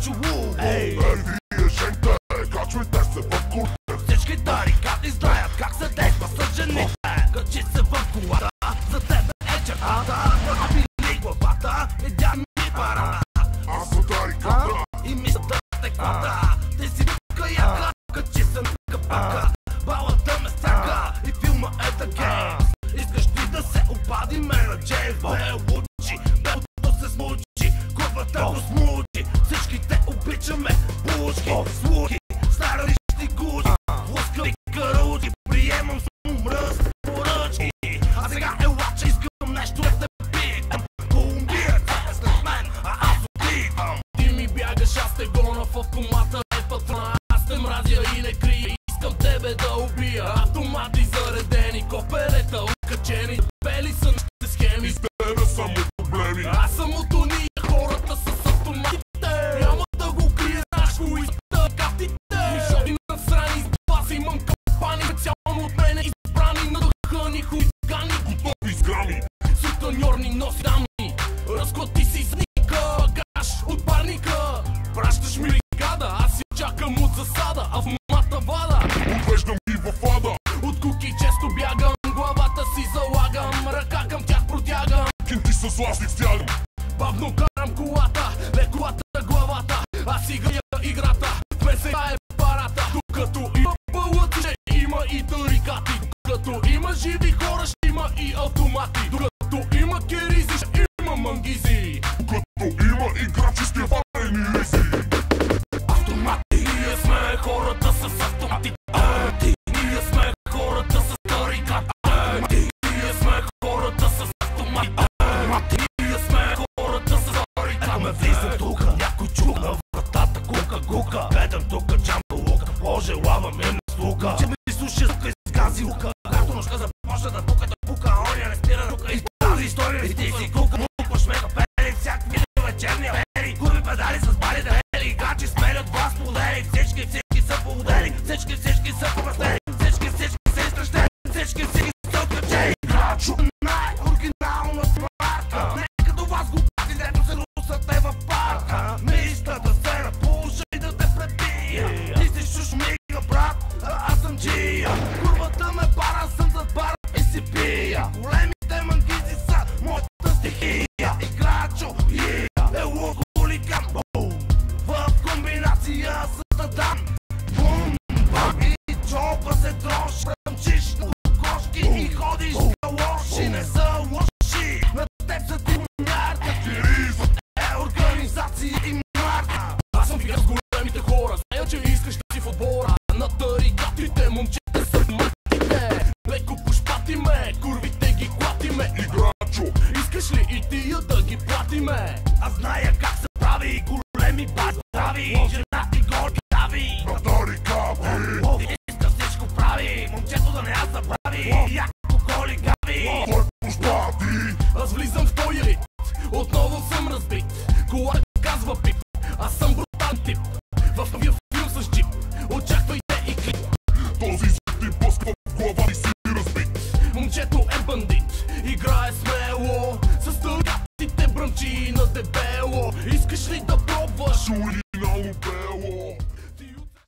играчо лу. Ей, вие женте, качвайте се в курте. Всички тарикати знаят как се действа с жените. Качи се в колата, за тебе е чертата. Аби ли главата, видя ми парата. Аз съм тариката и мисълта те хвата. Ти си тука яка, качи се на капака. Балата ме стяга и филма е така. Искаш ти да се обадиме на Джеймс Белучи. Белото се смучи, курвата го смучи. Всички те обичаме, булочки, слуги, старалищи гуди, лъскави каруди. Приемам само мръс, поръчки. А сега ела, че искам нещо да те питам. Колумбиец е след мен, а аз отивам. Ти ми бягаш, аз те гона в автомата е патрона. Аз те мразя и не крия, искам тебе да убия. Автомати заредени, коперета укачени. Бели са нашите схеми, с тебе само проблеми. аз съм от уния, хората са с автоматите. Няма да го крия, знаеш го изпита картите. Мишови насрани, с бас имам кампани. Специално от мене избрани, надъхани хулигани. Готови с грами, Сутаньорни носи дами. Разклати си сника, багаж от парника. Пращаш ми бригада, аз си чакам от засада. Автомата вада, отвеждам ги в ада. от куки често бягам. Главата си залагам, ръка към тях протягам. Кинти с ластик стягам. Бавно карам колата, лековата главата. Аз играя играта, ме се е парата. Докато има пълъци, ще има и тарикати. Докато има живи хора, ще има и автомати. Докато има керизи, ще има мангизи. Като има играчи с тяварени ризи. Автомати, ние сме хората с автомати. Ние сме хората с тарикати. Ние сме хората с автомати. Ние сме хората с тарикати. Ето ме влизам тука, някой чук на вратата, кука. Гледам тука, джамба лука, боже, лава ми слука. Че ми слуша тука изгази лука. Както нощта започна да тука, да пука, оня не спира тука. И тази история, и ти си кука, мукваш ме капели, всякакви вечерни афери. Курви педали с бали да ели, играчи сменят глас модели. Всички са полудели, всички са повръстени. Всички са изтръщени, всички са откачени. Играчо най-оригинална марка. Нека до вас глупаци, дето се русате в парка. Мисля да се напуша и да те пребия. Ти си шушмига, брат, а аз съм джия. Курвата ме пара, съм зад бара и си пия. Големите мангизи са моята стихия. Играчо, ело хулиган, в комбинация с Тадан. Бум, бам и чопа се трош. Ръмчиш на кошки и ходиш калоши. Не са лоши, на теб са ти мярка. Киризът Е организация и марка. Аз съм фигур с големите хора, зная, че искаш да си в отбора. На тарикатите, момчета са матите. Леко пушпатиме, курвите ги клатиме. играчо, Искаш ли и тия да ги платиме? Аз зная как се прави, големи бас прави. Женати горки дави. на тарикати. Иска всичко прави, момчето да не я забрави. Яко коли гави. Той пушпати, Аз влизам в този рит, отново съм разбит. Кола казва пип, аз съм брутален тип. В новия филм с джип, очаквайте и клип. този зад ти блъсква в глава и си разбит. Момчето е бандит, играе смело. С тарикатите бръмчи на дебело. Искаш ли да пробваш? Оригинално бе.